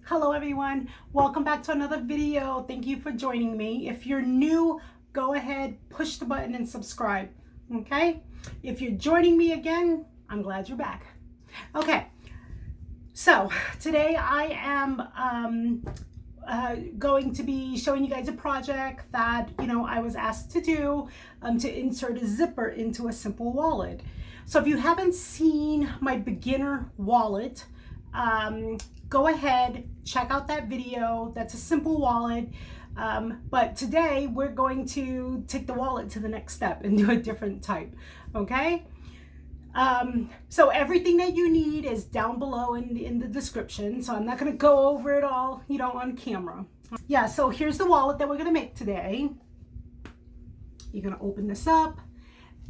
Hello everyone, welcome back to another video. Thank you for joining me. If you're new, go ahead, push the button and subscribe, okay? If you're joining me again, I'm glad you're back. Okay, so today I am going to be showing you guys a project that, I was asked to do to insert a zipper into a simple wallet. So if you haven't seen my beginner wallet, go ahead, check out that video. That's a simple wallet. But today we're going to take the wallet to the next step and do a different type, okay? So everything that you need is down below in the description. So I'm not gonna go over it all, on camera. Yeah, so here's the wallet that we're gonna make today. You're gonna open this up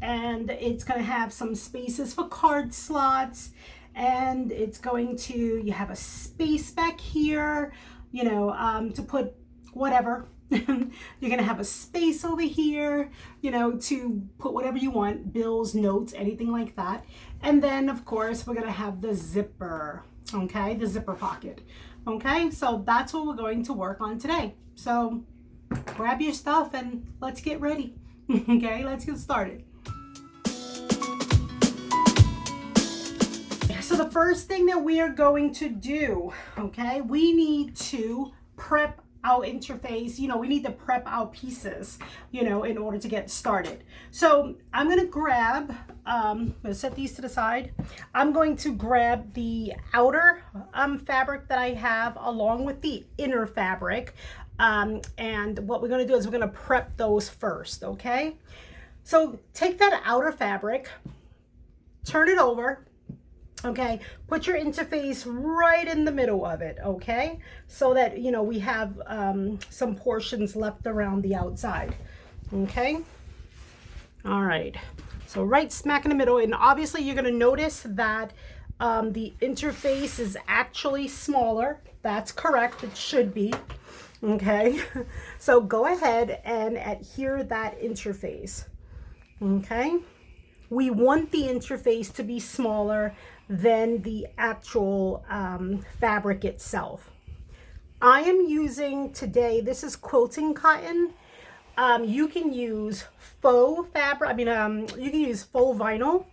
and it's gonna have some spaces for card slots. And it's going to, you have a space back here, to put whatever. You're gonna have a space over here, to put whatever you want, bills, notes, anything like that. And then of course, we're gonna have the zipper, okay? The zipper pocket, okay? So that's what we're going to work on today. So grab your stuff and let's get ready, okay? Let's get started. So the first thing that we are going to do, okay, we need to prep our interface. We need to prep our pieces, in order to get started. So I'm going to grab, I'm going to set these to the side. I'm going to grab the outer fabric that I have along with the inner fabric. And what we're going to do is we're going to prep those first, okay? So take that outer fabric, turn it over. Okay, put your interface right in the middle of it, okay? So that, we have some portions left around the outside, okay? All right, so right smack in the middle. And obviously you're gonna notice that the interface is actually smaller. That's correct, it should be, okay? So go ahead and adhere that interface, okay? We want the interface to be smaller than the actual fabric itself. I am using today, this is quilting cotton. You can use faux fabric, you can use faux vinyl.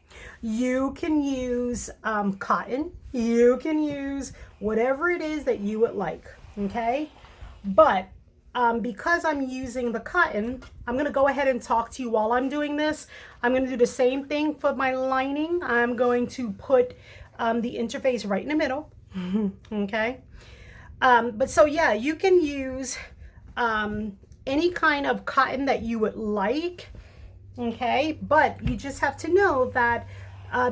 You can use cotton. You can use whatever it is that you would like, okay? But because I'm using the cotton, I'm going to go ahead and talk to you while I'm doing this. I'm going to do the same thing for my lining. I'm going to put the interface right in the middle, okay? But so yeah, you can use any kind of cotton that you would like, okay? But you just have to know that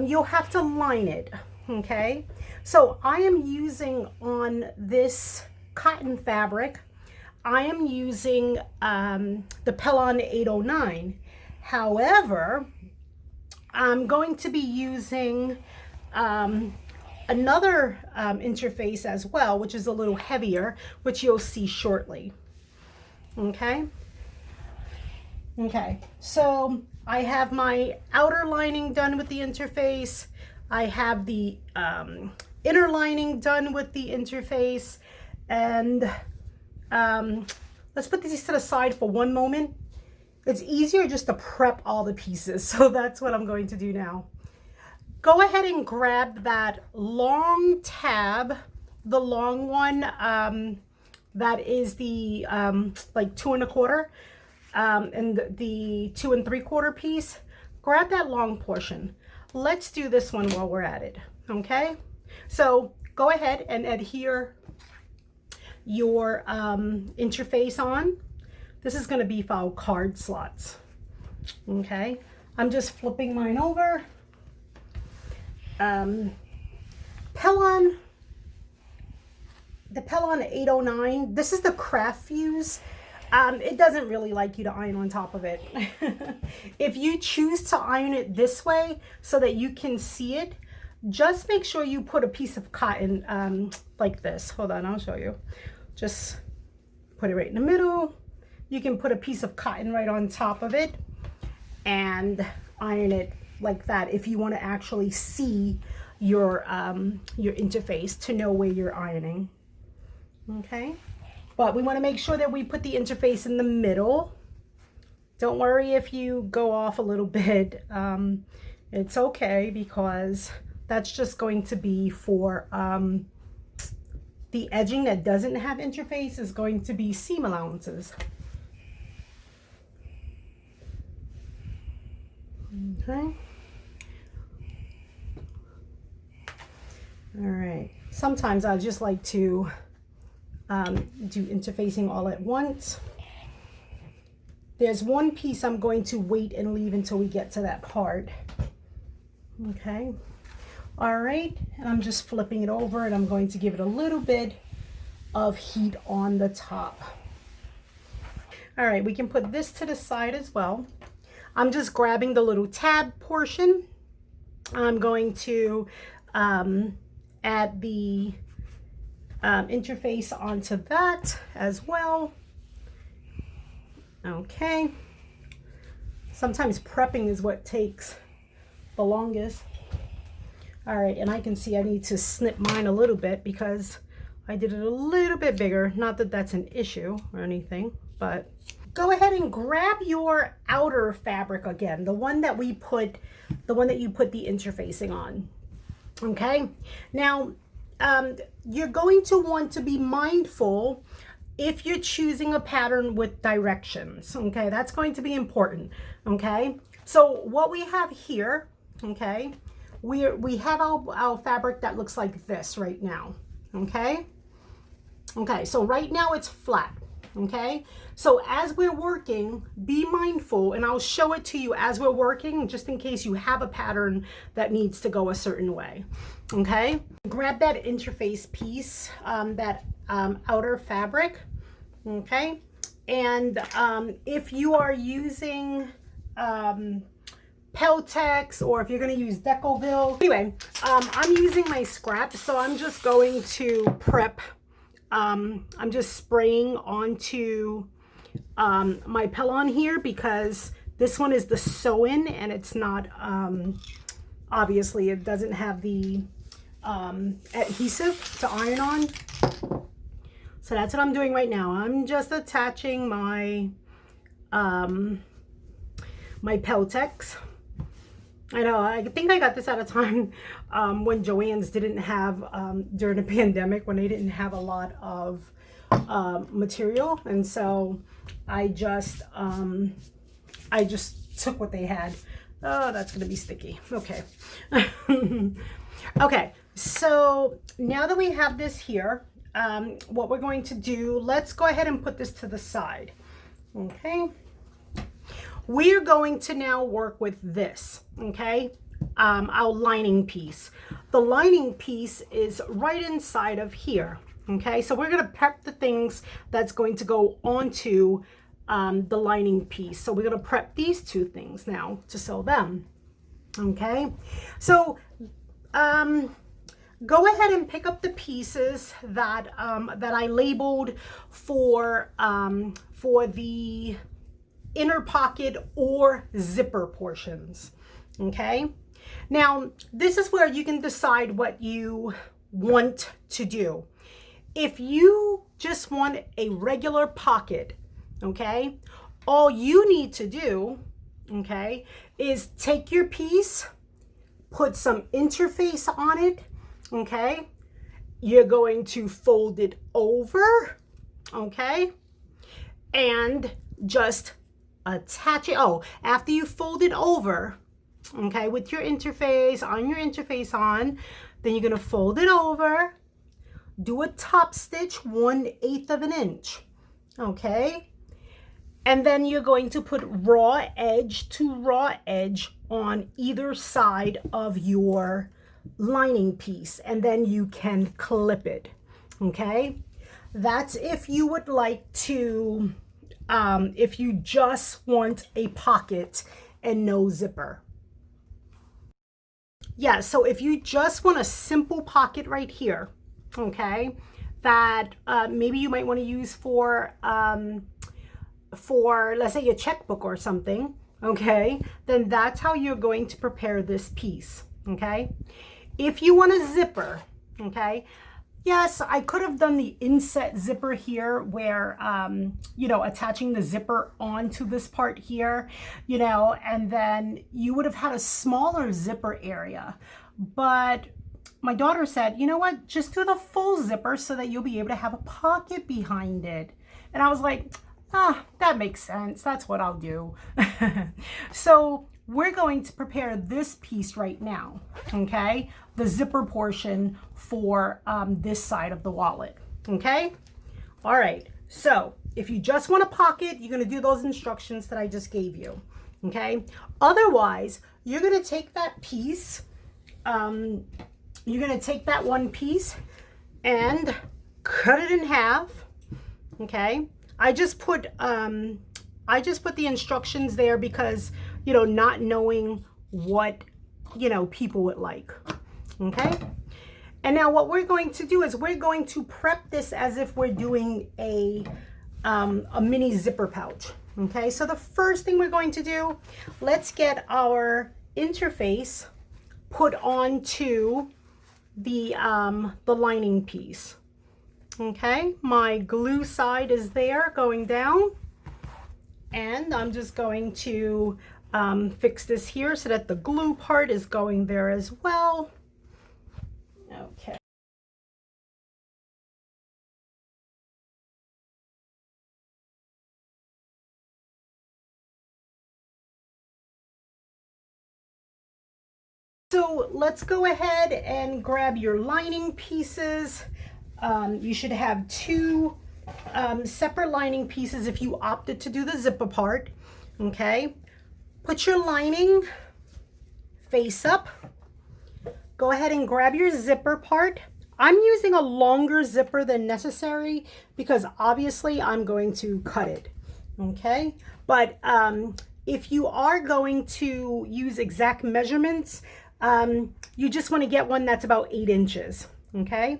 you'll have to line it, okay? So I am using on this cotton fabric, I am using the Pelon 809. However, I'm going to be using another interface as well, which is a little heavier, which you'll see shortly. Okay. Okay. So I have my outer lining done with the interface. I have the inner lining done with the interface, and let's put these to the side for one moment. It's easier just to prep all the pieces. So that's what I'm going to do now. Go ahead and grab that long tab, the long one, that is the like 2 1/4, and the 2 3/4 piece. Grab that long portion. Let's do this one while we're at it, okay? So go ahead and adhere your interface on. This is going to be for our card slots, okay? I'm just flipping mine over. Pelon, the Pelon 809, this is the craft fuse. It doesn't really like you to iron on top of it. If you choose to iron it this way so that you can see it, just make sure you put a piece of cotton like this. Hold on, I'll show you. Just put it right in the middle. You can put a piece of cotton right on top of it and iron it like that if you want to actually see your interface to know where you're ironing. Okay, but we want to make sure that we put the interface in the middle. Don't worry if you go off a little bit. It's okay, because that's just going to be for the edging that doesn't have interface is going to be seam allowances. Okay. All right. Sometimes I just like to do interfacing all at once. There's one piece I'm going to wait and leave until we get to that part. Okay. All right. And I'm just flipping it over, and I'm going to give it a little bit of heat on the top. All right. We can put this to the side as well. I'm just grabbing the little tab portion. I'm going to add the interface onto that as well. Okay. Sometimes prepping is what takes the longest. All right, and I can see I need to snip mine a little bit because I did it a little bit bigger. Not that that's an issue or anything, but go ahead and grab your outer fabric again, the one that you put the interfacing on. Okay, now you're going to want to be mindful if you're choosing a pattern with directions. Okay, that's going to be important. Okay, so what we have here, okay, we have our fabric that looks like this right now. Okay, so right now it's flat. Okay, so as we're working, be mindful, and I'll show it to you as we're working, just in case you have a pattern that needs to go a certain way. Okay, grab that interface piece, that outer fabric. Okay, and if you are using Peltex, or if you're going to use Decoville, anyway, I'm using my scrap, so I'm just going to prep. I'm just spraying onto my Pellon here, because this one is the sew-in, and it's not, obviously it doesn't have the adhesive to iron on. So that's what I'm doing right now. I'm just attaching my my Peltex. I know, I think I got this at a time when Joann's didn't have, during the pandemic, when they didn't have a lot of material. And so I just took what they had. Oh, that's going to be sticky. Okay. Okay, so now that we have this here, what we're going to do, let's go ahead and put this to the side. Okay. We're going to now work with this, okay, our lining piece. The lining piece is right inside of here, okay? So we're going to prep the things that's going to go onto the lining piece. So we're going to prep these two things now to sew them, okay? So go ahead and pick up the pieces that that I labeled for the inner pocket or zipper portions. Okay, now this is where you can decide what you want to do. If you just want a regular pocket, okay, all you need to do, okay, is take your piece, put some interface on it. Okay, you're going to fold it over, okay, and just attach it. Oh, after you fold it over, okay, with your interface on, then you're going to fold it over, do a top stitch 1/8 of an inch, okay, and then you're going to put raw edge to raw edge on either side of your lining piece, and then you can clip it. Okay, that's if you would like to if you just want a pocket and no zipper. Yeah, so if you just want a simple pocket right here, okay, that maybe you might want to use for let's say a checkbook or something, okay, then that's how you're going to prepare this piece. Okay, if you want a zipper, okay, Yes, I could have done the inset zipper here where, you know, attaching the zipper onto this part here, you know, and then you would have had a smaller zipper area. But my daughter said, you know what, just do the full zipper so that you'll be able to have a pocket behind it. And I was like, ah, that makes sense. That's what I'll do. So we're going to prepare this piece right now, okay? The zipper portion for this side of the wallet, okay? All right, so if you just want a pocket, you're gonna do those instructions that I just gave you, okay? Otherwise, you're gonna take that piece, you're gonna take that one piece and cut it in half, okay? I just put the instructions there because, you know, not knowing what, you know, people would like, okay? And now what we're going to do is we're going to prep this as if we're doing a mini zipper pouch, okay? So the first thing we're going to do, let's get our interface put onto the lining piece. Okay, my glue side is there going down, and I'm just going to fix this here so that the glue part is going there as well. Okay. So let's go ahead and grab your lining pieces. You should have two separate lining pieces if you opted to do the zipper part, okay? Put your lining face up. Go ahead and grab your zipper part. I'm using a longer zipper than necessary because obviously I'm going to cut it, okay? But if you are going to use exact measurements, you just want to get one that's about 8 inches, okay?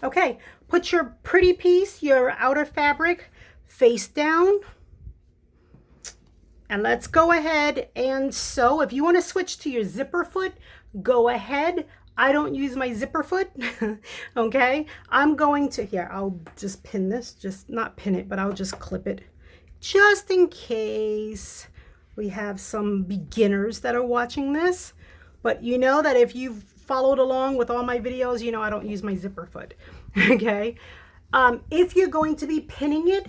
Okay, put your pretty piece, your outer fabric, face down. And let's go ahead and sew. If you want to switch to your zipper foot, go ahead. I don't use my zipper foot, okay? I'm going to, here, I'll just pin this, just not pin it, but I'll just clip it just in case we have some beginners that are watching this. But you know that if you've followed along with all my videos, you know I don't use my zipper foot, okay? If you're going to be pinning it,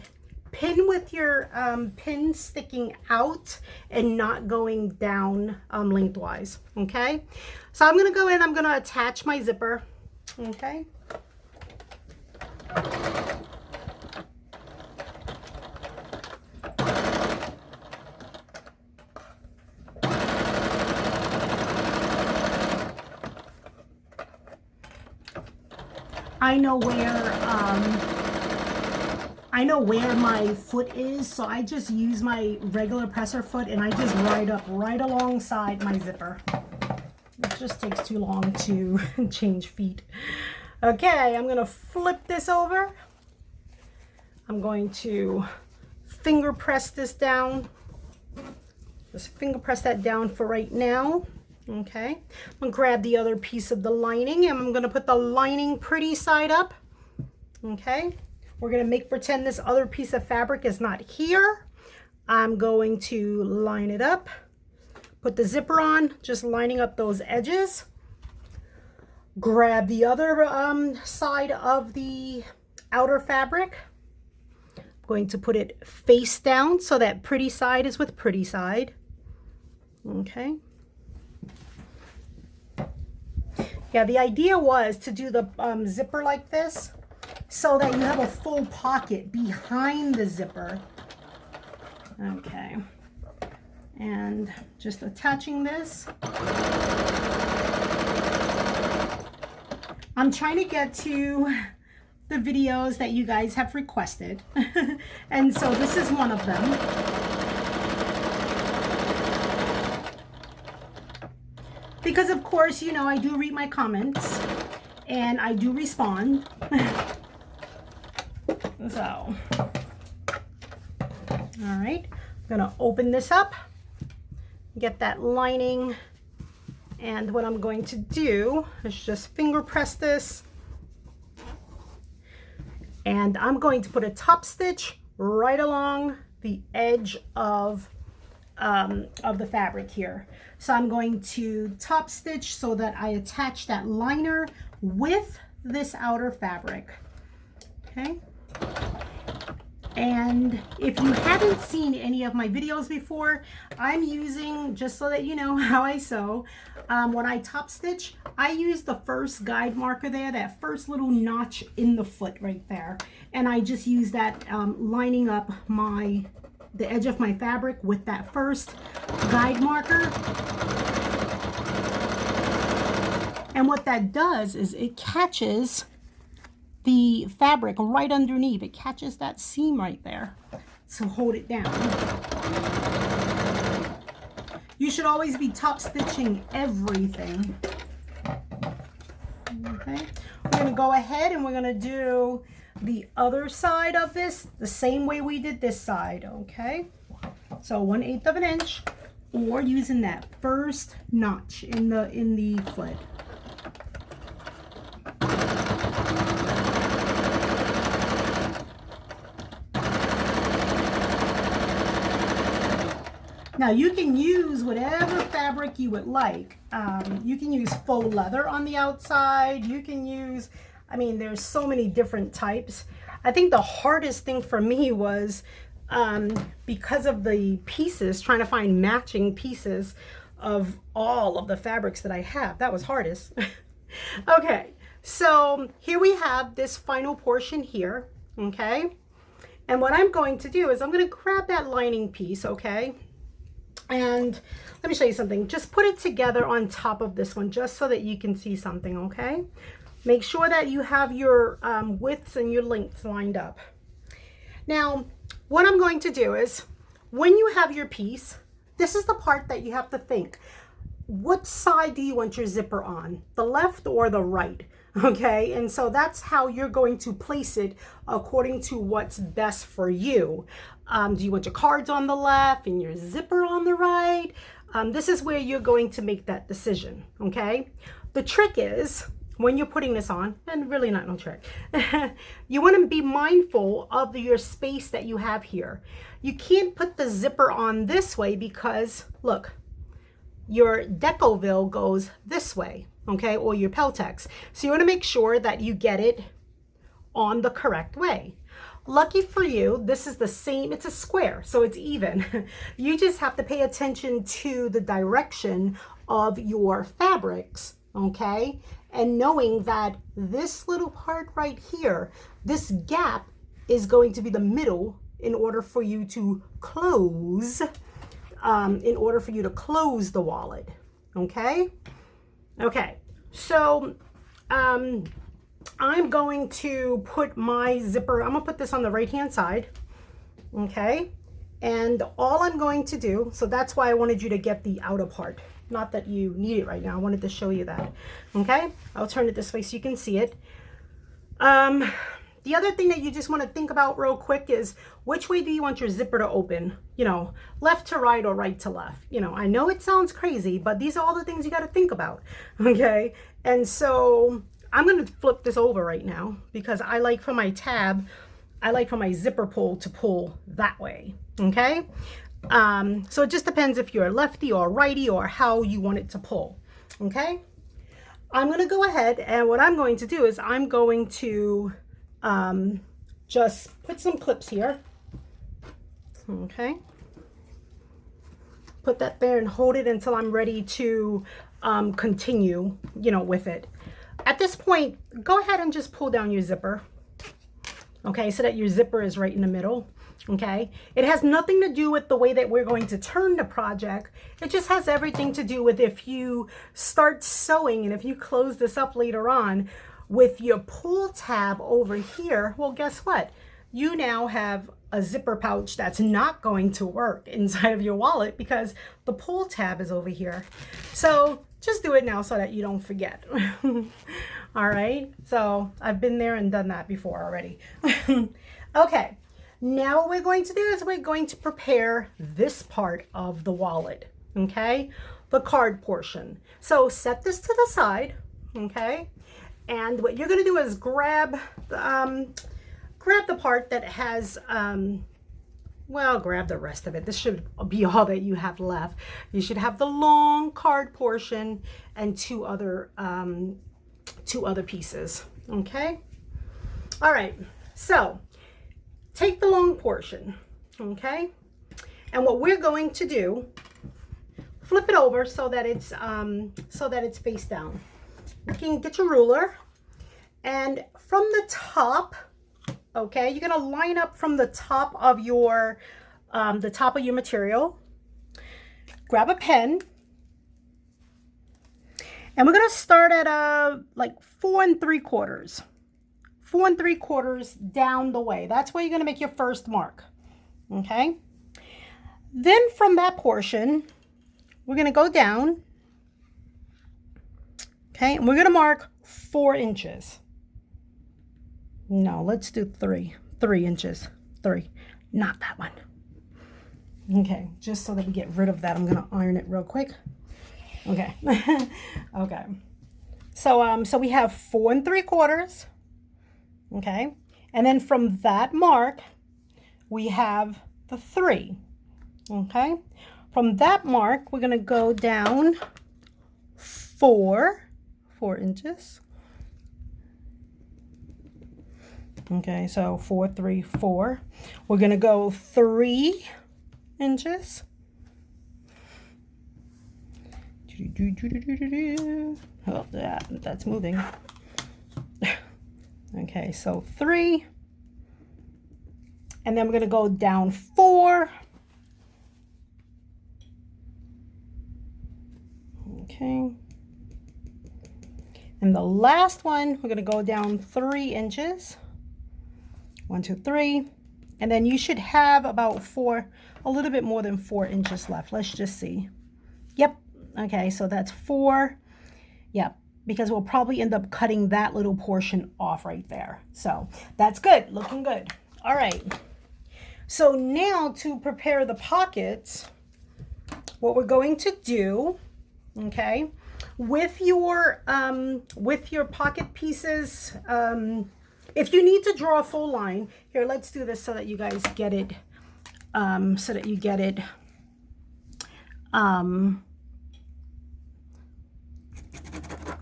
pin with your pin sticking out and not going down lengthwise, okay? So I'm gonna go in, I'm gonna attach my zipper, okay? I know where my foot is, so I just use my regular presser foot and I just ride up right alongside my zipper. It just takes too long to change feet. Okay, I'm gonna flip this over. I'm going to finger press this down. Just finger press that down for right now. Okay, I'm gonna grab the other piece of the lining and I'm gonna put the lining pretty side up. Okay, we're gonna make pretend this other piece of fabric is not here. I'm going to line it up, put the zipper on, just lining up those edges. Grab the other side of the outer fabric. I'm going to put it face down so that pretty side is with pretty side. Okay. Yeah, the idea was to do the zipper like this so that you have a full pocket behind the zipper. Okay, and just attaching this. I'm trying to get to the videos that you guys have requested, and so this is one of them. Because of course, you know, I do read my comments and I do respond. So, all right, I'm gonna open this up, get that lining, and what I'm going to do is just finger press this And I'm going to put a top stitch right along the edge of the fabric here. So I'm going to top stitch so that I attach that liner with this outer fabric. Okay. And if you haven't seen any of my videos before, I'm using, just so that you know how I sew, when I top stitch, I use the first guide marker there, that first little notch in the foot right there. And I just use that lining up the edge of my fabric with that first guide marker. And what that does is it catches the fabric right underneath. It catches that seam right there. So hold it down. You should always be top stitching everything. Okay, we're going to go ahead and we're going to do the other side of this the same way we did this side. Okay, so 1/8 of an inch, or using that first notch in the foot. Now you can use whatever fabric you would like. You can use faux leather on the outside. You can use, I mean, there's so many different types. I think the hardest thing for me was because of the pieces, trying to find matching pieces of all of the fabrics that I have. That was hardest. Okay, so here we have this final portion here, okay? And what I'm going to do is I'm going to grab that lining piece, okay? And let me show you something. Just put it together on top of this one just so that you can see something, okay? Make sure that you have your widths and your lengths lined up. Now, what I'm going to do is, when you have your piece, this is the part that you have to think. What side do you want your zipper on? The left or the right? Okay, and so that's how you're going to place it according to what's best for you. Do you want your cards on the left and your zipper on the right? This is where you're going to make that decision, okay? The trick is, when you're putting this on, and really not no trick, you want to be mindful of your space that you have here. You can't put the zipper on this way because, look, your Decoville goes this way, okay, or your Peltex. So you want to make sure that you get it on the correct way. Lucky for you, this is the same, it's a square, so it's even. You just have to pay attention to the direction of your fabrics, okay? And knowing that this little part right here, this gap is going to be the middle in order for you to close, the wallet, okay? Okay, so I'm going to put my zipper, I'm gonna put this on the right hand side, okay? And all I'm going to do, so that's why I wanted you to get the outer part. Not that you need it right now, I wanted to show you that, okay? I'll turn it this way so you can see it. The other thing that you just want to think about real quick is, which way do you want your zipper to open? You know, left to right or right to left? You know, I know it sounds crazy, but these are all the things you got to think about, okay? And so I'm going to flip this over right now because I like for my tab, I like for my zipper pull to pull that way, okay? So it just depends if you're a lefty or righty or how you want it to pull, okay? I'm going to go ahead, and what I'm going to do is I'm going to just put some clips here, okay? Put that there and hold it until I'm ready to continue, you know, with it. At this point, go ahead and just pull down your zipper, okay, so that your zipper is right in the middle, okay? It has nothing to do with the way that we're going to turn the project. It just has everything to do with if you start sewing and if you close this up later on with your pull tab over here, well, guess what? You now have a zipper pouch that's not going to work inside of your wallet because the pull tab is over here. So just do it now so that you don't forget. All right, so I've been there and done that before already. Okay, now what we're going to do is we're going to prepare this part of the wallet, okay? The card portion. So set this to the side, okay? And what you're going to do is grab grab the part that has, well, grab the rest of it. This should be all that you have left. You should have the long card portion and two other pieces, okay? All right, so take the long portion, okay? And what we're going to do, flip it over so that it's face down. You can get your ruler, and from the top, okay, you're gonna line up from the top of your material. Grab a pen, and we're gonna start at like 4 3/4. 4 3/4 down the way. That's where you're gonna make your first mark. Okay. Then from that portion, we're gonna go down. Okay, and we're gonna mark 4 inches. No, let's do 3 inches. 3, not that one. Okay, just so that we get rid of that, I'm gonna iron it real quick. Okay. Okay, so we have 4 3/4. Okay, and then from that mark we have the 3. Okay, from that mark we're gonna go down 4 inches. Okay, so 4 3 4. We're gonna go 3 inches. Oh, that's moving. Okay, so 3, and then we're gonna go down 4. Okay, and the last one we're gonna go down 3 inches. 1 2 3, and then you should have about a little bit more than 4 inches left. Let's just see. Yep. Okay, so that's 4. Yep, because we'll probably end up cutting that little portion off right there. So that's good, looking good. All right, so now to prepare the pockets, what we're going to do, okay, with your pocket pieces, if you need to draw a full line, here, let's do this so that you guys get it,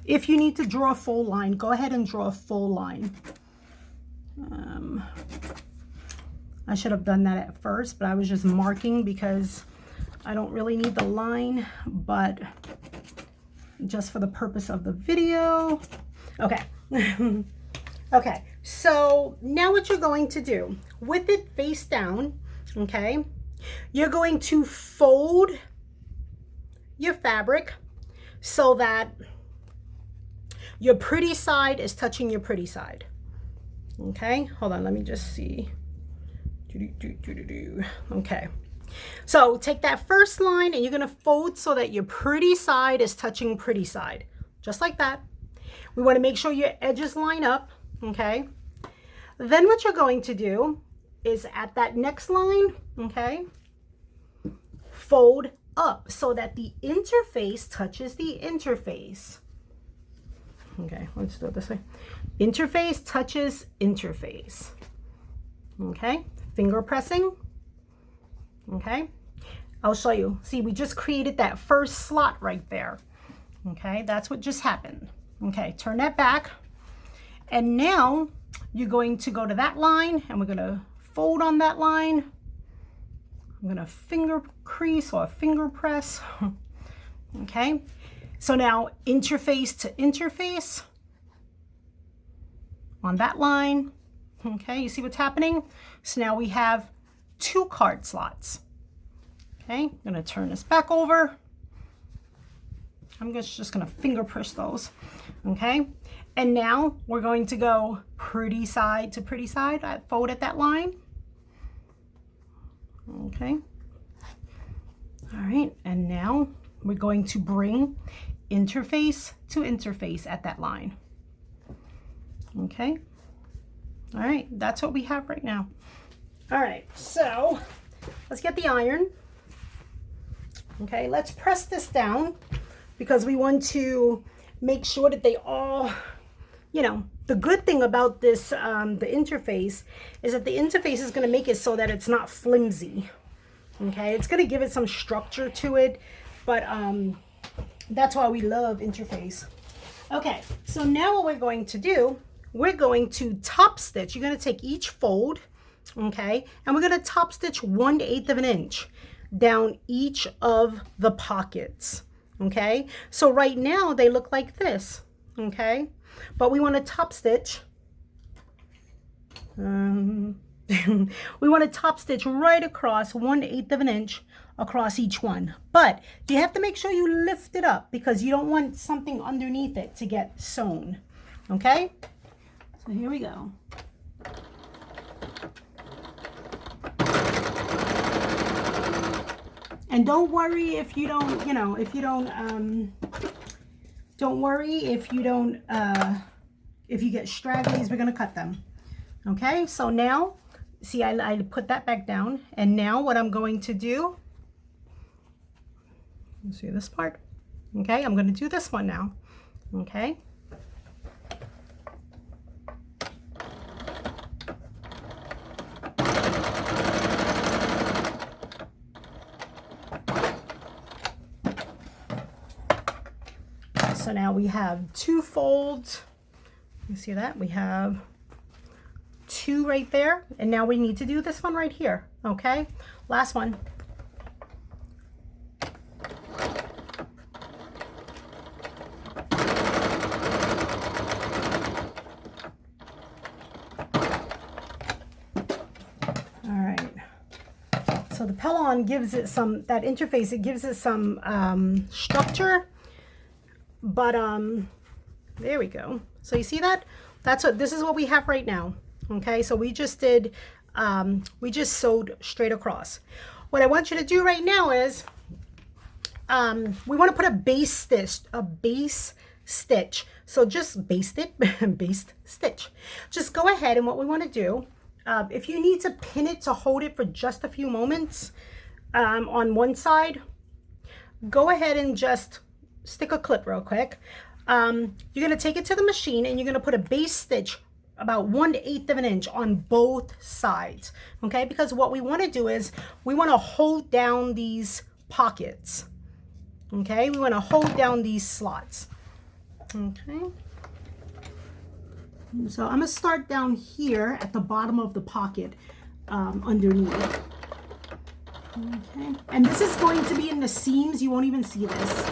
if you need to draw a full line, go ahead and draw a full line. I should have done that at first, but I was just marking because I don't really need the line, but just for the purpose of the video. Okay. Okay, so now what you're going to do, with it face down, okay, you're going to fold your fabric so that your pretty side is touching your pretty side. Okay, hold on, let me just see. Okay, so take that first line and you're gonna fold so that your pretty side is touching pretty side, just like that. We want to make sure your edges line up. Okay, then what you're going to do is at that next line, okay, fold up so that the interface touches the interface. Okay, let's do it this way. Interface touches interface. Okay, finger pressing. Okay, I'll show you. See, we just created that first slot right there. Okay, that's what just happened. Okay, turn that back. And now you're going to go to that line and we're going to fold on that line. I'm going to finger crease or finger press. Okay, so now interface to interface on that line. Okay, you see what's happening? So now we have 2 card slots. Okay, I'm going to turn this back over. I'm just going to finger push those. Okay, and now we're going to go pretty side to pretty side. I fold at that line. Okay, all right, and now we're going to bring interface to interface at that line. Okay, all right, that's what we have right now. All right, so let's get the iron. Okay, let's press this down because we want to make sure that they all, you know, the good thing about this, the interface, is that the interface is going to make it so that it's not flimsy. Okay, it's going to give it some structure to it, but that's why we love interface. Okay, so now what we're going to do, we're going to top stitch. You're going to take each fold, okay, and we're going to top stitch 1/8 of an inch down each of the pockets. Okay, so right now they look like this. Okay, but we want to top stitch. We want to top stitch right across 1/8 of an inch across each one, but you have to make sure you lift it up because you don't want something underneath it to get sewn. Okay, so here we go. And don't worry if you don't, don't worry if you don't, if you get stragglies, we're going to cut them. Okay, so now, see, I put that back down. And now what I'm going to do, you see this part? Okay, I'm going to do this one now. Okay. So now we have 2 folds. You see that? We have 2 right there. And now we need to do this one right here. Okay, last one. All right. So the Pellon gives it some, that interface, it gives it some structure. But there we go. So you see that? This is what we have right now. Okay, so we just did, we just sewed straight across. What I want you to do right now is, we want to put a base stitch. So just baste it, baste stitch. Just go ahead, and what we want to do, if you need to pin it to hold it for just a few moments, on one side, go ahead and just stick a clip real quick. You're going to take it to the machine and you're going to put a base stitch about 1/8 of an inch on both sides. Okay, because what we want to do is we want to hold down these pockets. Okay, we want to hold down these slots. Okay, so I'm going to start down here at the bottom of the pocket, underneath. Okay, and this is going to be in the seams. You won't even see this.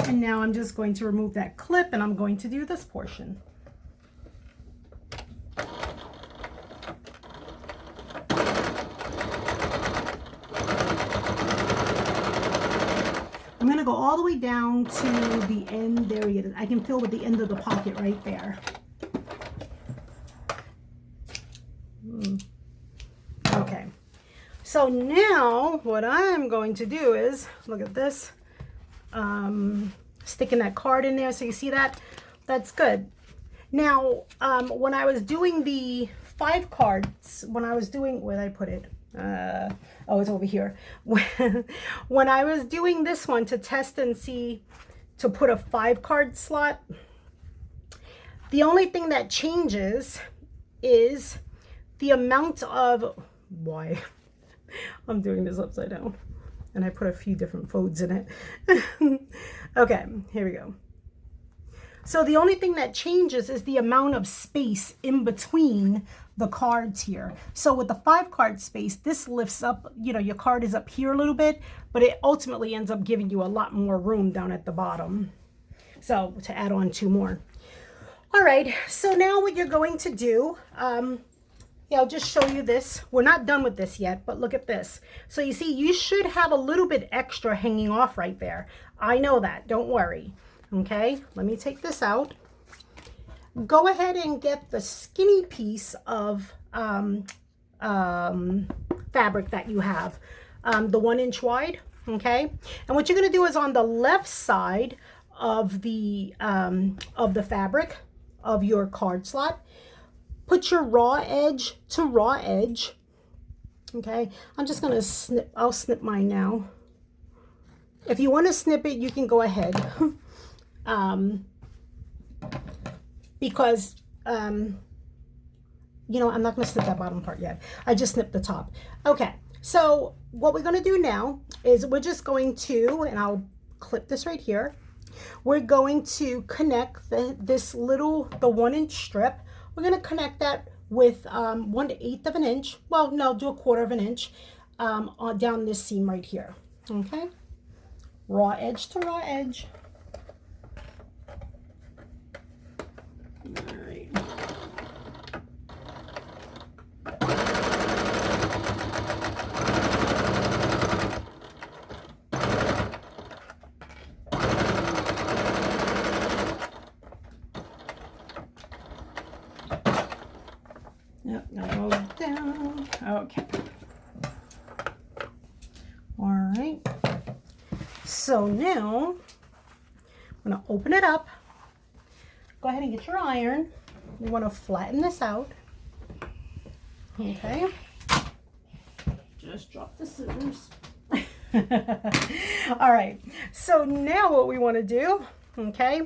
And now I'm just going to remove that clip and I'm going to do this portion. I'm going to go all the way down to the end. There it is. I can feel with the end of the pocket right there. Okay. So now what I'm going to do is, look at this. Sticking that card in there. So you see that? That's good. Now, when I was doing the 5 cards, when I was doing, where did I put it? Oh, it's over here. When I was doing this one to test and see to put a 5 card slot, the only thing that changes is the amount of, why? I'm doing this upside down. And I put a few different folds in it. Okay, here we go. So the only thing that changes is the amount of space in between the cards here. So with the 5 card space, this lifts up, your card is up here a little bit, but it ultimately ends up giving you a lot more room down at the bottom. So to add on 2 more. All right, so now what you're going to do, I'll just show you this. We're not done with this yet, but look at this. So you see, you should have a little bit extra hanging off right there. I know that, don't worry. Okay, let me take this out. Go ahead and get the skinny piece of fabric that you have, the 1 inch wide. Okay, and what you're going to do is on the left side of the fabric of your card slot, put your raw edge to raw edge. Okay, I'm just going to snip, I'll snip mine now. If you want to snip it, you can go ahead. Because, you know, I'm not going to snip that bottom part yet. I just snipped the top. Okay, so what we're going to do now is we're just going to, and I'll clip this right here. We're going to connect the 1-inch strip. We're going to connect that with 1/8 of an inch. Well, no, do 1/4 of an inch down this seam right here. Okay, raw edge to raw edge. All right. Yep, now go down. Okay. All right. So now I'm going to open it up. Go ahead and get your iron. We want to flatten this out. Okay. Just drop the scissors. All right. So now what we want to do, okay,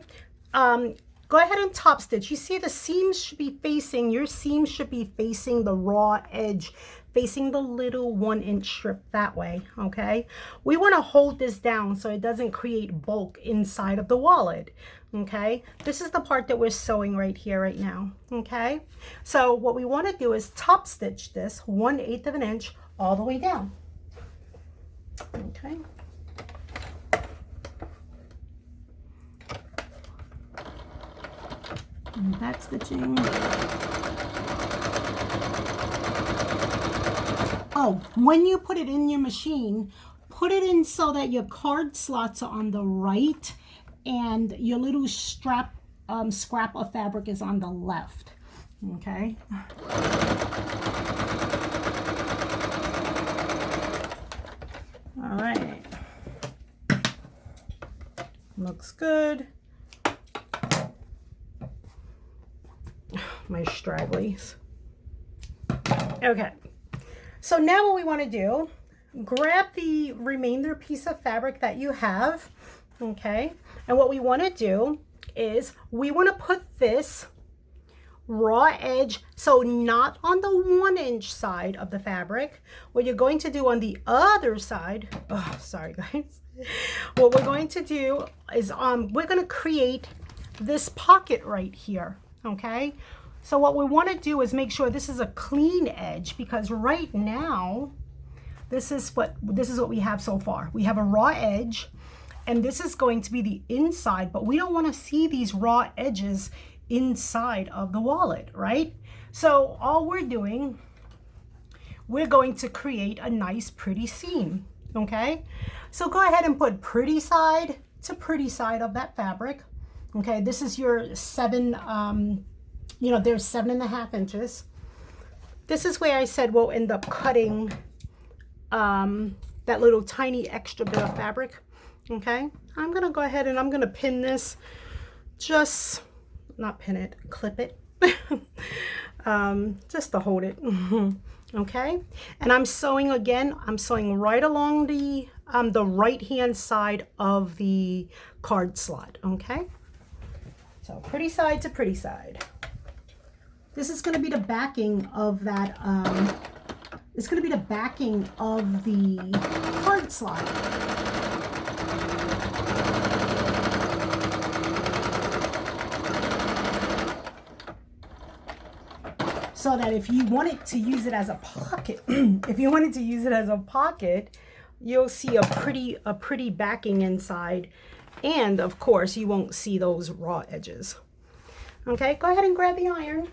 go ahead and top stitch. You see the seams should be facing, your seams should be facing the raw edge, facing the little 1-inch strip that way, okay? We want to hold this down so it doesn't create bulk inside of the wallet, okay? This is the part that we're sewing right here, right now, okay? So what we want to do is top stitch this 1/8 of an inch all the way down, okay? And back stitching. Oh, when you put it in your machine, put it in so that your card slots are on the right and your little scrap of fabric is on the left. Okay. All right. Looks good. My stragglies. Okay, so now what we want to do, grab the remainder piece of fabric that you have, okay, and what we want to do is we want to put this raw edge, so not on the 1-inch side of the fabric. What you're going to do on the other side, oh sorry guys, what we're going to do is we're going to create this pocket right here, okay? So what we want to do is make sure this is a clean edge, because right now this is what we have so far. We have a raw edge, and this is going to be the inside, but we don't want to see these raw edges inside of the wallet, right? So all we're doing, we're going to create a nice pretty seam, okay? So go ahead and put pretty side to pretty side of that fabric, okay? This is your 7 you know, there's 7.5 inches. This is where I said we'll end up cutting that little tiny extra bit of fabric, okay? I'm gonna go ahead and I'm gonna pin this, just not pin it, clip it, just to hold it, okay? And I'm sewing again, I'm sewing right along the right hand side of the card slot, okay? So pretty side to pretty side. This is going to be the backing of that, it's going to be the backing of the card slot. So that if you wanted to use it as a pocket, you'll see a pretty backing inside. And of course, you won't see those raw edges. Okay, go ahead and grab the iron.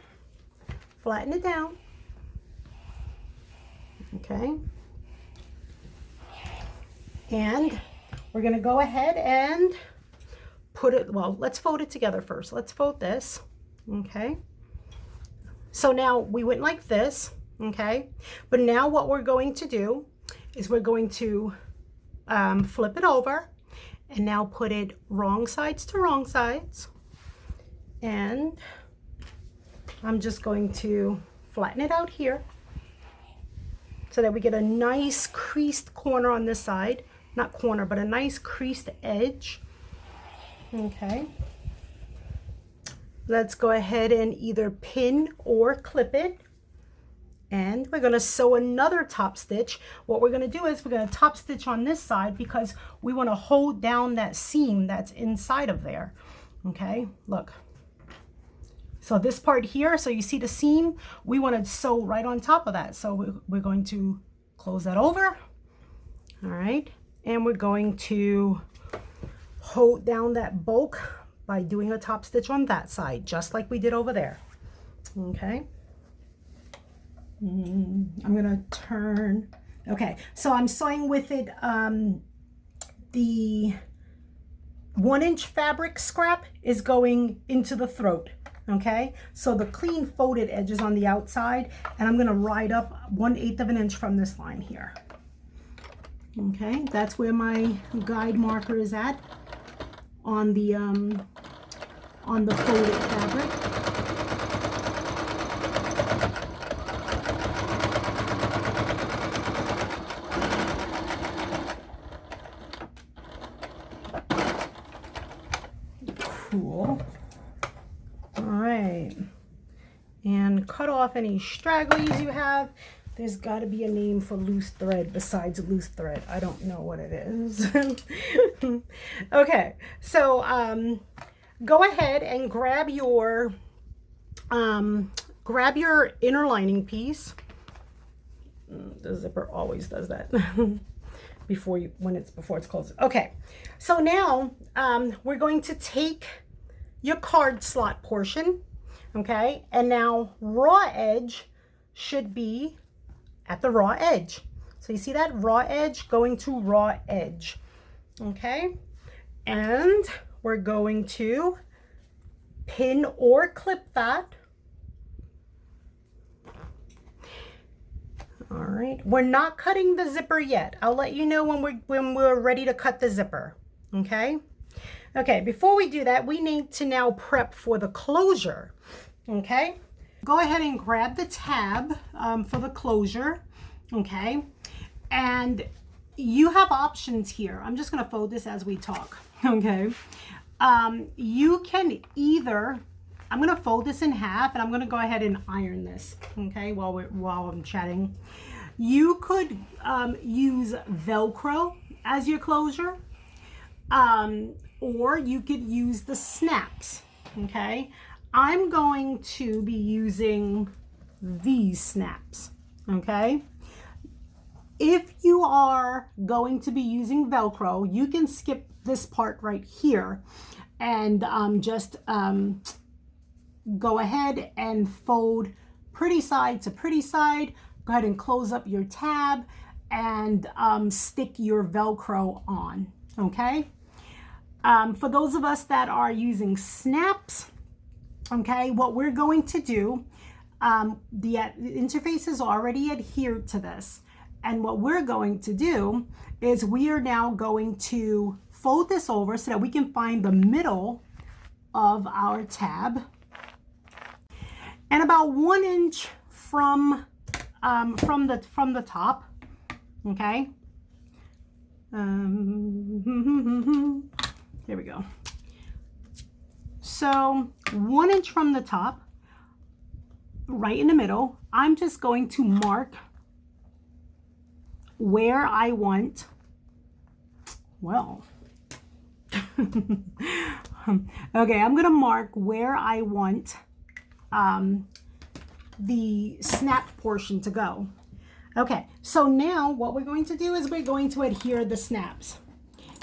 Flatten it down. Okay. And we're going to go ahead and put it, well, let's fold it together first. Let's fold this. Okay. So now we went like this. Okay. But now what we're going to do is we're going to flip it over and now put it wrong sides to wrong sides. And I'm just going to flatten it out here so that we get a nice creased corner on this side. not corner, but a nice creased edge. Okay. Let's go ahead and either pin or clip it. And we're going to sew another top stitch. What we're going to do is we're going to top stitch on this side because we want to hold down that seam that's inside of there. Okay, look. So this part here, so you see the seam, we want to sew right on top of that. So we're going to close that over. All right, and we're going to hold down that bulk by doing a top stitch on that side, just like we did over there. Okay. I'm gonna turn. Okay, so I'm sewing with it the 1-inch fabric scrap is going into the throat. Okay, so the clean folded edge is on the outside, and I'm gonna ride up 1/8 of an inch from this line here. Okay, that's where my guide marker is at on the folded fabric. Cool. All right, and cut off any stragglies you have. There's got to be a name for loose thread besides loose thread. I don't know what it is. Okay, so go ahead and grab your inner lining piece. The zipper always does that. before it's closed. Okay, so now we're going to take your card slot portion, okay, and now raw edge should be at the raw edge. So you see that raw edge going to raw edge, okay, and we're going to pin or clip that. All right, we're not cutting the zipper yet. I'll let you know when we're ready to cut the zipper. Okay. Okay, before we do that, we need to now prep for the closure. Okay, go ahead and grab the tab for the closure. Okay, and you have options here. I'm just going to fold this as we talk. Okay, you can either, I'm going to fold this in half, and I'm going to go ahead and iron this. Okay, while I'm chatting, you could use Velcro as your closure. Or you could use the snaps. Okay, I'm going to be using these snaps. Okay, if you are going to be using Velcro, you can skip this part right here and just go ahead and fold pretty side to pretty side. Go ahead and close up your tab and stick your Velcro on. Okay. For those of us that are using snaps, okay, what we're going to do, the interface is already adhered to this. And what we're going to do is we are now going to fold this over so that we can find the middle of our tab. And about 1 inch from the top, okay. There we go. So 1 inch from the top, right in the middle, I'm just going to mark where I want, well, okay, I'm going to mark where I want the snap portion to go. Okay, so now what we're going to do is we're going to adhere the snaps.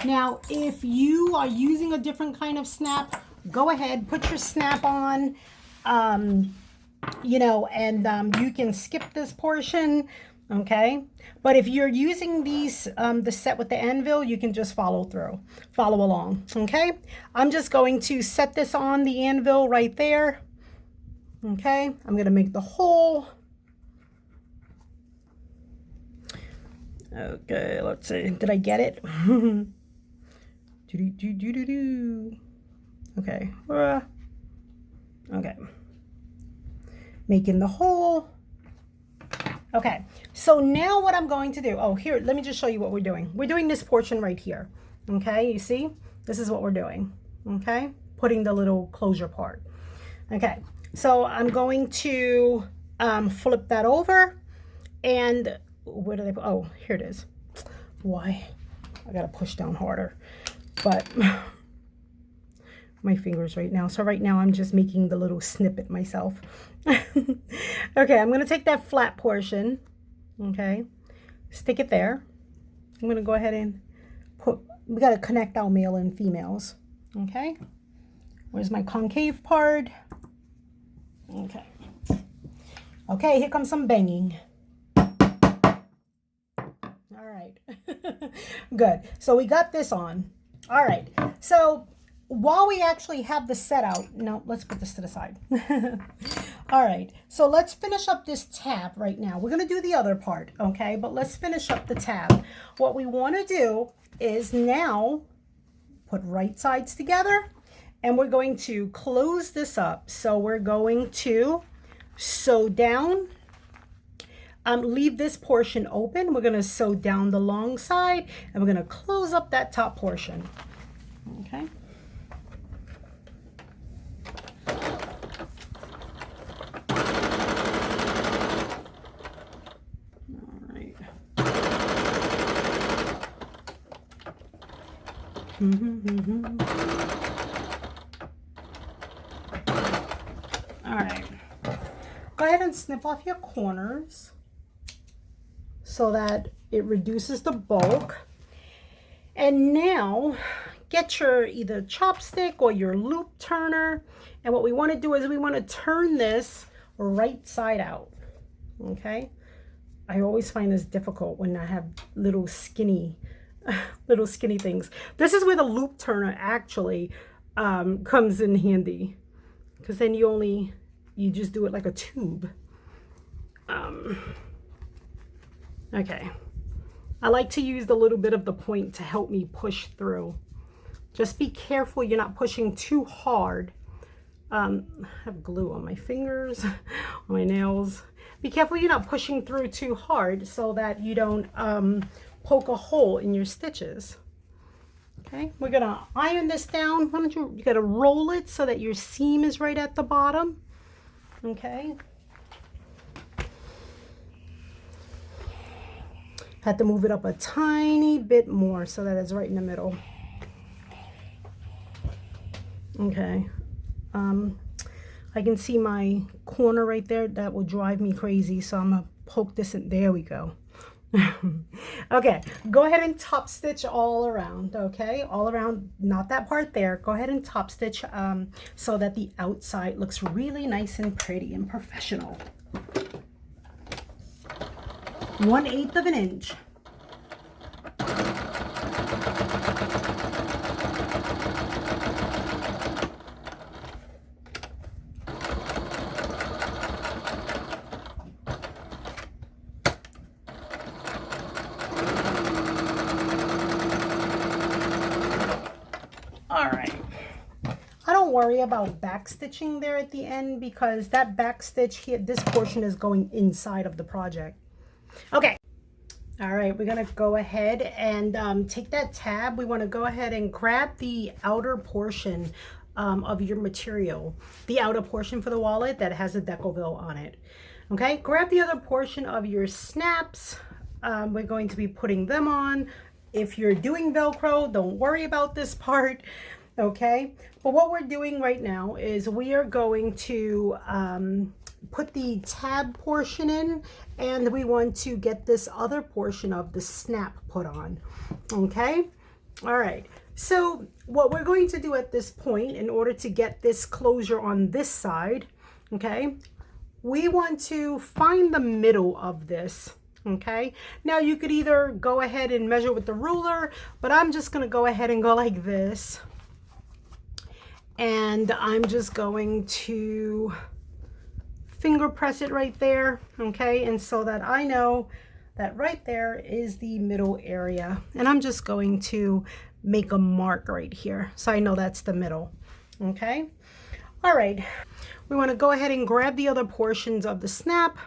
Now, if you are using a different kind of snap, go ahead, put your snap on, you know, and you can skip this portion, okay? But if you're using these, the set with the anvil, you can just follow along, okay? I'm just going to set this on the anvil right there, okay? I'm going to make the hole. Okay, let's see. Did I get it? Okay. Okay. Making the hole. Okay, so now what I'm going to do, oh, here, let me just show you what we're doing. We're doing this portion right here, okay? You see, this is what we're doing, okay? Putting the little closure part. Okay, so I'm going to flip that over, and where did I put, oh, here it is. Why? I gotta push down harder, but my fingers right now. So right now I'm just making the little snippet myself. Okay, I'm gonna take that flat portion, okay, stick it there. I'm gonna go ahead and put, we gotta connect our male and females, okay? Where's my concave part? Okay. Okay, here comes some banging. All right. Good. So we got this on. All right. So while we actually have the set out, no, let's put this to the side. All right. So let's finish up this tab right now. We're going to do the other part, okay? But let's finish up the tab. What we want to do is now put right sides together, and we're going to close this up. So we're going to sew down, leave this portion open. We're going to sew down the long side, and we're going to close up that top portion. Okay. All right. All right. Go ahead and snip off your corners so that it reduces the bulk. And now get your either chopstick or your loop turner. And what we want to do is we want to turn this right side out. Okay. I always find this difficult when I have little skinny things. This is where the loop turner actually comes in handy, because then you just do it like a tube. Okay, I like to use the little bit of the point to help me push through. Just be careful you're not pushing too hard. I have glue on my fingers, on my nails. Be careful you're not pushing through too hard so that you don't poke a hole in your stitches. Okay, we're gonna iron this down. Why don't you gotta roll it so that your seam is right at the bottom. Okay. Had to move it up a tiny bit more so that it's right in the middle. Okay. I can see my corner right there. That will drive me crazy. So I'm gonna poke this in. There we go. Okay, go ahead and top stitch all around. Okay, all around, not that part there. Go ahead and top stitch so that the outside looks really nice and pretty and professional. 1/8 of an inch. All right. I don't worry about back stitching there at the end, because that back stitch here, this portion is going inside of the project. Okay. All right, we're gonna go ahead and take that tab. We wanna go ahead and grab the outer portion of your material, the outer portion for the wallet that has a Decoville on it. Okay, grab the other portion of your snaps. We're going to be putting them on. If you're doing Velcro, don't worry about this part, okay? But what we're doing right now is we are going to put the tab portion in, and we want to get this other portion of the snap put on, okay? All right, so what we're going to do at this point, in order to get this closure on this side, okay, we want to find the middle of this. Okay, now you could either go ahead and measure with the ruler, but I'm just going to go ahead and go like this. And I'm just going to finger press it right there. Okay, and so that I know that right there is the middle area. And I'm just going to make a mark right here so I know that's the middle. Okay, all right. We want to go ahead and grab the other portions of the snap.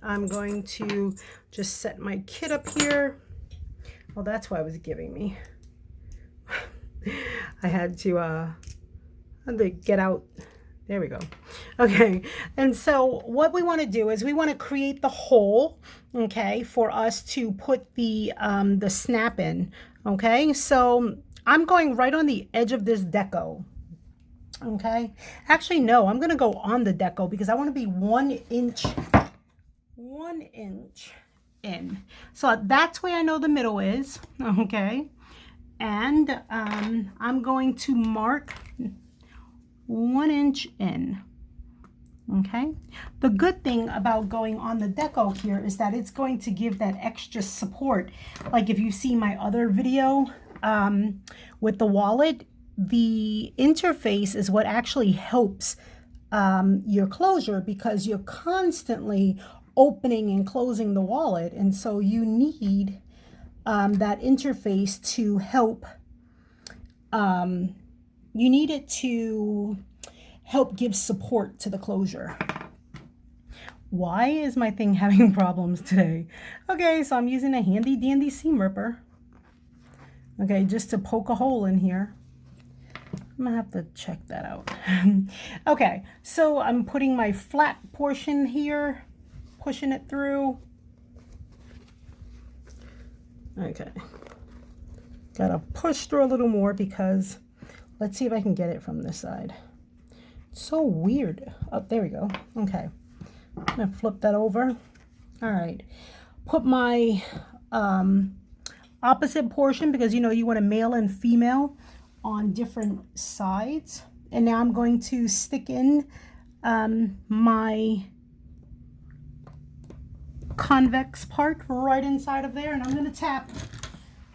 I'm going to just set my kit up here. Well, that's why it was giving me. I had to get out. There we go. Okay, and so what we want to do is we want to create the hole, okay, for us to put the snap in. Okay, so I'm going right on the edge of this deco. Okay, actually no, I'm gonna go on the deco because I want to be 1 inch in. So that's where I know the middle is. Okay, and I'm going to mark 1 inch in. Okay, the good thing about going on the deco here is that it's going to give that extra support. Like if you see my other video with the wallet, the interface is what actually helps your closure, because you're constantly opening and closing the wallet, and so you need that interface to help. You need it to help give support to the closure. Why is my thing having problems today? Okay, so I'm using a handy dandy seam ripper. Okay, just to poke a hole in here. I'm gonna have to check that out. Okay, so I'm putting my flat portion here, pushing it through. Okay, gotta push through a little more because let's see if I can get it from this side. It's so weird. Oh, there we go. Okay, I'm gonna flip that over. All right, put my opposite portion, because you know you want a male and female on different sides. And now I'm going to stick in my convex part right inside of there, and I'm going to tap.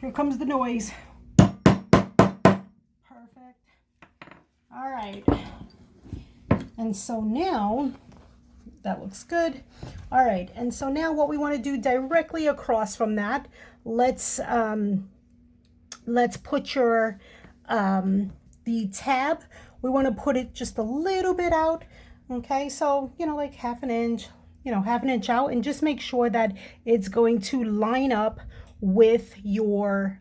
Here comes the noise. Perfect. All right. And so now that looks good. All right. And so now what we want to do directly across from that, let's put your the tab, we want to put it just a little bit out. Okay, so you know, like half an inch out, and just make sure that it's going to line up with your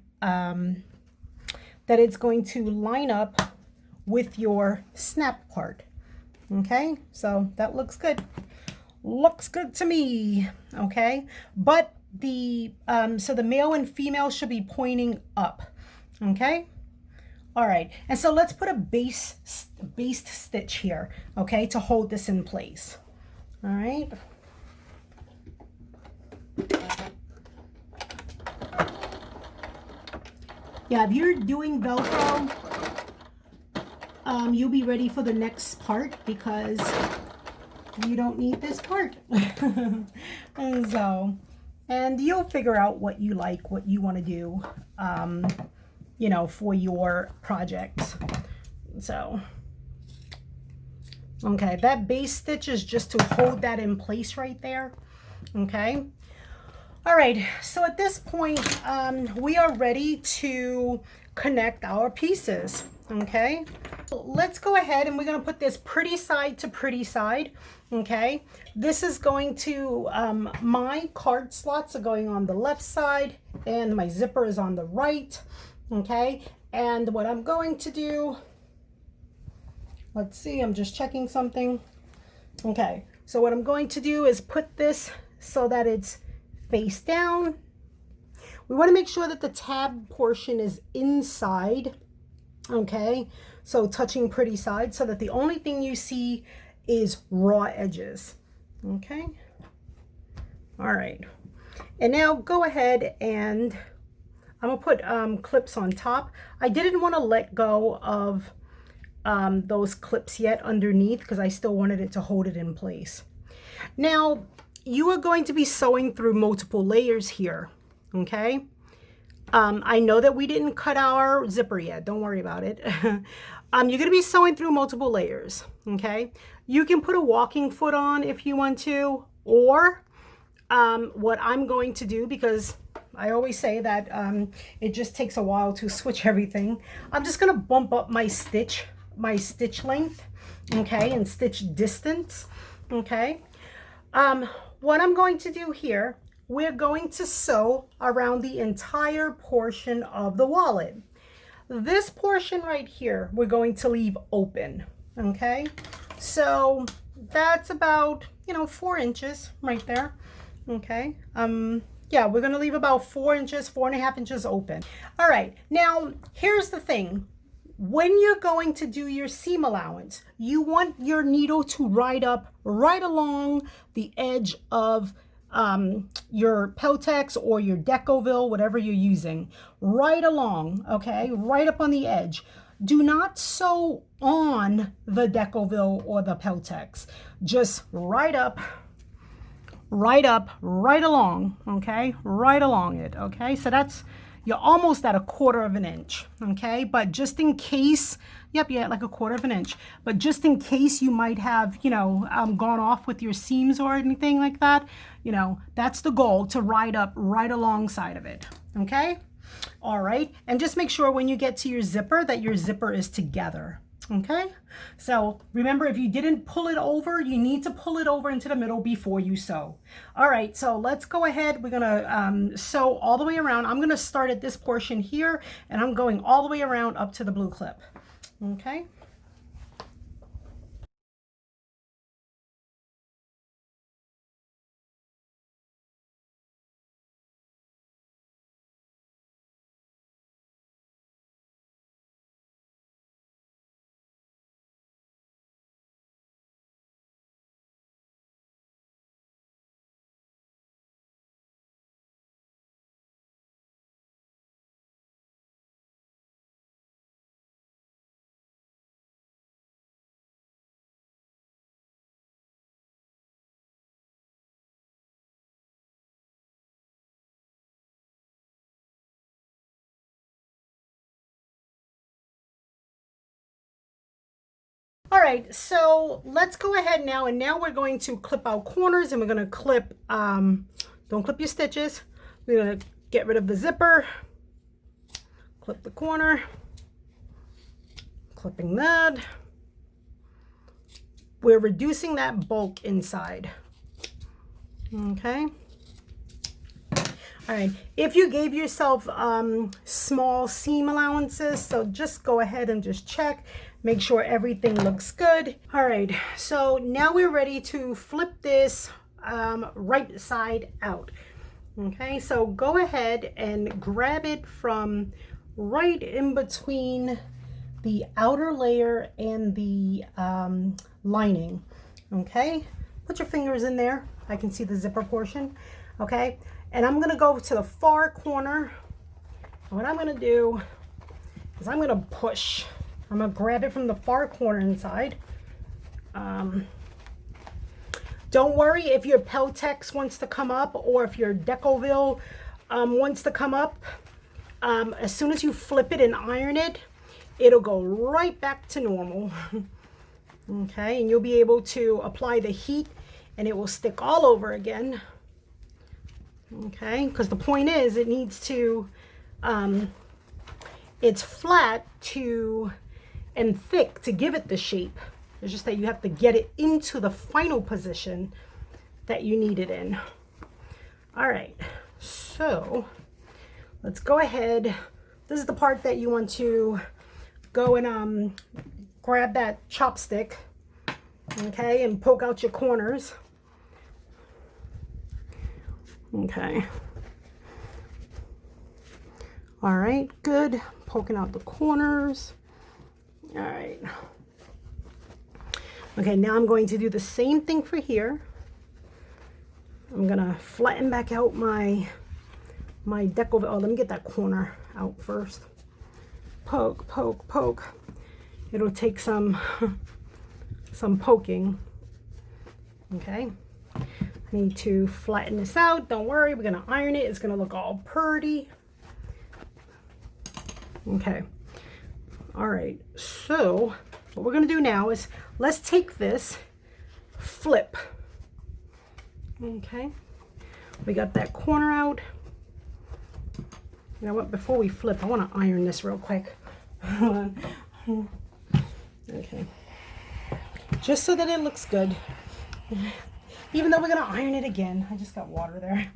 snap part. Okay, so that looks good to me. Okay, but the so the male and female should be pointing up. Okay, all right, and so let's put a based stitch here, okay, to hold this in place. All right, yeah, if you're doing Velcro, you'll be ready for the next part, because you don't need this part. And you'll figure out what you like, what you want to do, you know, for your projects. So, okay, that base stitch is just to hold that in place right there. Okay. All right. So at this point, we are ready to connect our pieces. Okay. Let's go ahead and we're going to put this pretty side to pretty side. Okay. This is going to, my card slots are going on the left side and my zipper is on the right. Okay, and what I'm going to do, let's see, I'm just checking something. Okay, so what I'm going to do is put this so that it's face down. We want to make sure that the tab portion is inside. Okay, so touching pretty side, so that the only thing you see is raw edges. Okay, all right, and now go ahead and I'm gonna put clips on top. I didn't want to let go of those clips yet underneath, because I still wanted it to hold it in place. Now you are going to be sewing through multiple layers here. Okay, I know that we didn't cut our zipper yet, don't worry about it. You're going to be sewing through multiple layers. Okay, you can put a walking foot on if you want to, or what I'm going to do, because I always say that it just takes a while to switch everything, I'm just going to bump up my stitch length, okay, and stitch distance. Okay, what I'm going to do here, we're going to sew around the entire portion of the wallet. This portion right here, we're going to leave open, okay? So that's about, 4 inches right there, okay? Yeah, we're gonna leave about 4 inches, 4.5 inches open. All right, now here's the thing. When you're going to do your seam allowance, you want your needle to ride up right along the edge of your Peltex or your Decoville, whatever you're using, right along, okay, right up on the edge. Do not sew on the Decoville or the Peltex. Just right up, right along, okay, right along it, okay. So that's, you're almost at 1/4 of an inch, okay. But just in case, yep, yeah, like 1/4 of an inch. But just in case you might have, gone off with your seams or anything like that, that's the goal, to ride up right alongside of it, okay. All right, and just make sure when you get to your zipper that your zipper is together. Okay, so remember, if you didn't pull it over, you need to pull it over into the middle before you sew. All right, so let's go ahead. We're gonna sew all the way around. I'm gonna start at this portion here, and I'm going all the way around up to the blue clip. Okay. All right, so let's go ahead now, and now we're going to clip our corners, and we're going to clip, don't clip your stitches. We're going to get rid of the zipper, clip the corner, clipping that. We're reducing that bulk inside, okay. All right, if you gave yourself small seam allowances, so just go ahead and just check. Make sure everything looks good. All right, so now we're ready to flip this right side out. Okay, so go ahead and grab it from right in between the outer layer and the lining. Okay, put your fingers in there. I can see the zipper portion. Okay, and I'm gonna go to the far corner. What I'm gonna do is I'm gonna push. I'm gonna grab it from the far corner inside. Don't worry if your Peltex wants to come up, or if your Decoville wants to come up. As soon as you flip it and iron it, it'll go right back to normal. Okay, and you'll be able to apply the heat, and it will stick all over again. Okay, because the point is, it needs to, it's flat to and thick to give it the shape. It's just that you have to get it into the final position that you need it in. All right, so let's go ahead. This is the part that you want to go and grab that chopstick, okay, and poke out your corners. Okay. All right, good. Poking out the corners. All right. Okay, now I'm going to do the same thing for here. I'm gonna flatten back out my Decoville. Oh, let me get that corner out first. Poke, poke, poke. It'll take some poking. Okay. I need to flatten this out. Don't worry, we're gonna iron it. It's gonna look all pretty. Okay. All right, so what we're gonna do now is, let's take this, flip. Okay, we got that corner out. You know what, before we flip, I wanna iron this real quick. Okay, just so that it looks good. even though we're gonna iron it again. I just got water there.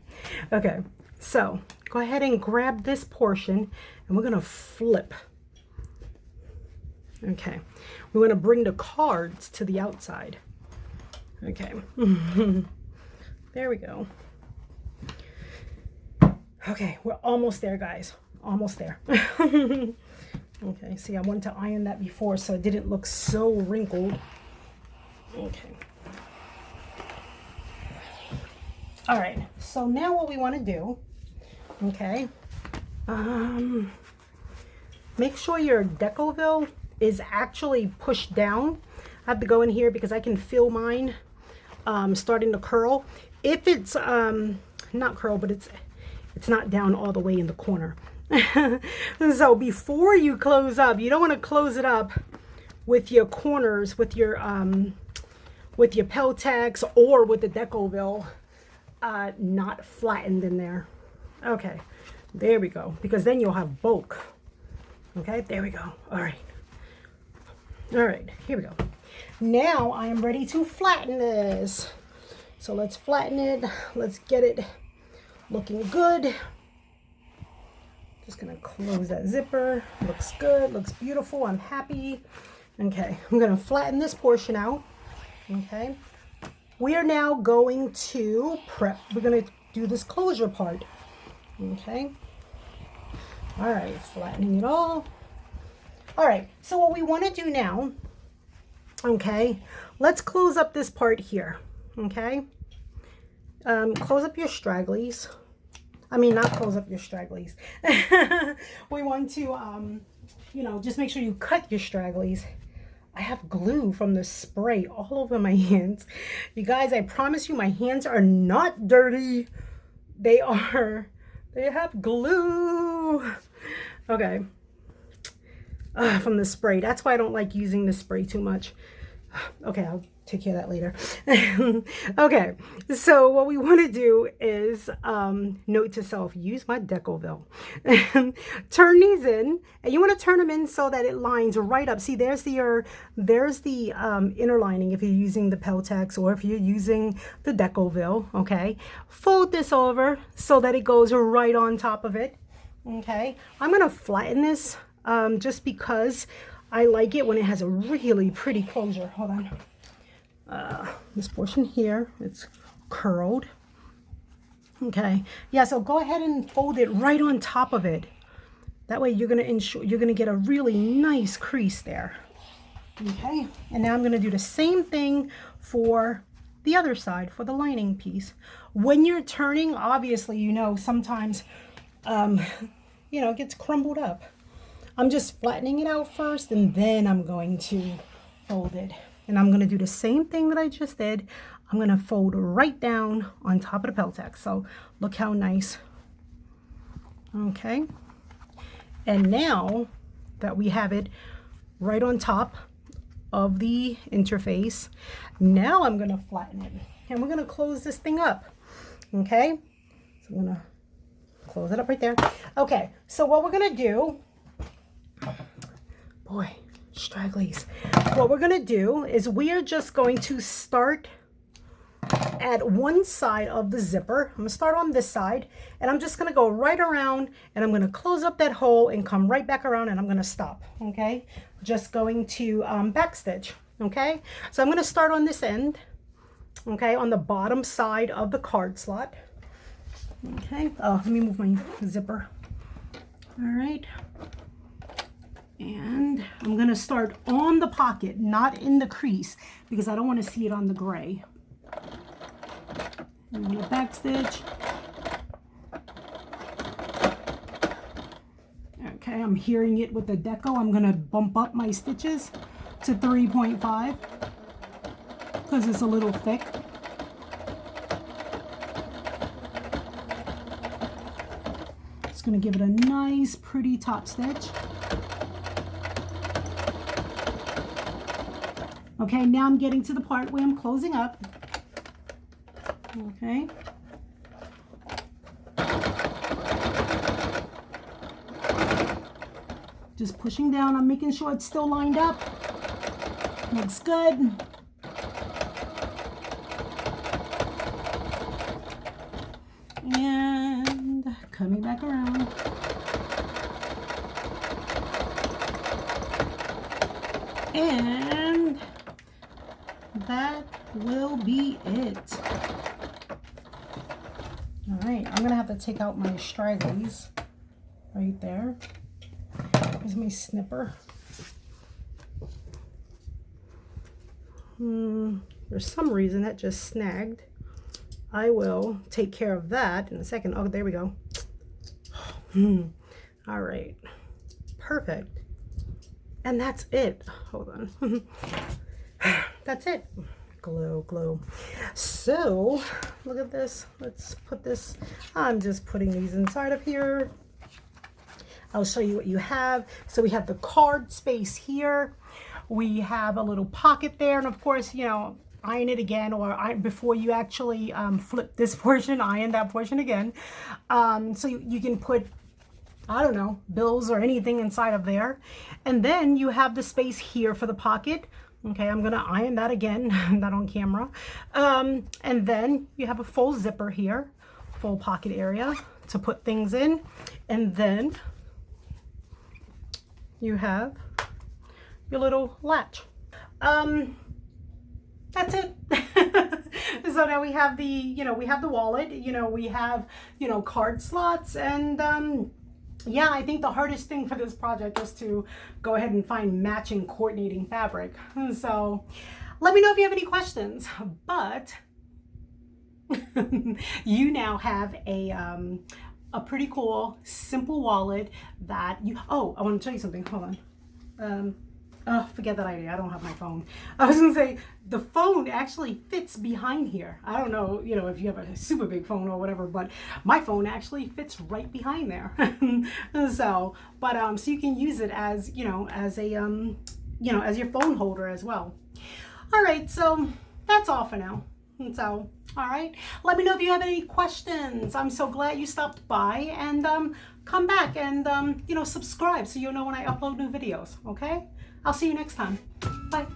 Okay, so go ahead and grab this portion and we're gonna flip. Okay, we want to bring the cards to the outside. Okay, there we go. Okay, we're almost there, guys. Almost there. Okay, see, I wanted to iron that before so it didn't look so wrinkled. Okay. All right, so now what we want to do, okay, make sure your Decoville is actually pushed down. I have to go in here because I can feel mine starting to curl. If it's not curl, but it's not down all the way in the corner. So before you close up, you don't want to close it up with your corners, with your Peltex or with the Decoville not flattened in there. Okay, there we go, because then you'll have bulk. Okay, there we go. All right, here we go. Now I am ready to flatten this. So let's flatten it. Let's get it looking good. Just gonna close that zipper. Looks good, looks beautiful. I'm happy. Okay, I'm gonna flatten this portion out. Okay, we are now going to prep. We're gonna do this closure part. Okay, all right, flattening it all. All right, so what we want to do now, okay, let's close up this part here. Okay, close up your stragglies. I mean, not close up your stragglies. We want to, you know, just make sure you cut your stragglies. I have glue from the spray all over my hands. You guys, I promise you, my hands are not dirty. They have glue. Okay. From the spray. That's why I don't like using the spray too much. Okay, I'll take care of that later. Okay, so what we want to do is note to self, use my Decoville. Turn these in, and you want to turn them in so that it lines right up. See, there's the inner lining if you're using the Peltex or if you're using the Decoville. Okay, fold this over so that it goes right on top of it. Okay, I'm gonna flatten this just because I like it when it has a really pretty closure. Hold on. This portion here, it's curled. Okay, yeah, so go ahead and fold it right on top of it. That way you're gonna get a really nice crease there. Okay, and now I'm gonna do the same thing for the other side, for the lining piece. When you're turning, obviously, you know, sometimes you know, it gets crumbled up. I'm just flattening it out first, and then I'm going to fold it. And I'm going to do the same thing that I just did. I'm going to fold right down on top of the Peltex. So look how nice. Okay. And now that we have it right on top of the interface, now I'm going to flatten it. And we're going to close this thing up. Okay. So I'm going to close it up right there. Okay. So what we're going to do, boy, stragglies. What we're going to do is we are just going to start at one side of the zipper. I'm going to start on this side, and I'm just going to go right around, and I'm going to close up that hole and come right back around, and I'm going to stop. Okay, just going to backstitch. Okay, so I'm going to start on this end, okay, on the bottom side of the card slot. Okay, let me move my zipper. All right. And I'm going to start on the pocket, not in the crease, because I don't want to see it on the gray. I'm going to backstitch. Okay, I'm hearing it with the Deco. I'm going to bump up my stitches to 3.5 because it's a little thick. It's going to give it a nice, pretty top stitch. Okay, now I'm getting to the part where I'm closing up. Okay. Just pushing down. I'm making sure it's still lined up. Looks good. coming back around. And that will be it. All right, I'm gonna have to take out my stragglies right there. Here's my snipper. For some reason that just snagged. I will take care of that in a second. Oh, there we go. All right, perfect. And that's it. Hold on. That's it. Glow, glow. So look at this. Let's put this. I'm just putting these inside of here. I'll show you what you have. So we have the card space here. We have a little pocket there, and of course, you know, iron it again, or before you actually flip this portion, iron that portion again. So you can put, I don't know, bills or anything inside of there. And then you have the space here for the pocket. Okay, I'm gonna iron that again, not on camera. And then you have a full zipper here, full pocket area to put things in. And then you have your little latch. That's it. So now we have the, you know, we have the wallet, you know, we have, you know, card slots, and yeah, I think the hardest thing for this project is to go ahead and find matching coordinating fabric. So let me know if you have any questions, but you now have a pretty cool, simple wallet that you, oh, I want to tell you something, hold on. Oh, forget that idea. I don't have my phone. I was gonna say the phone actually fits behind here. I don't know, you know, if you have a super big phone or whatever, but my phone actually fits right behind there. So, but so you can use it as, you know, as a you know, as your phone holder as well. All right, so that's all for now. So, all right, let me know if you have any questions. I'm so glad you stopped by, and come back and you know, subscribe so you'll know when I upload new videos. Okay, I'll see you next time. Bye.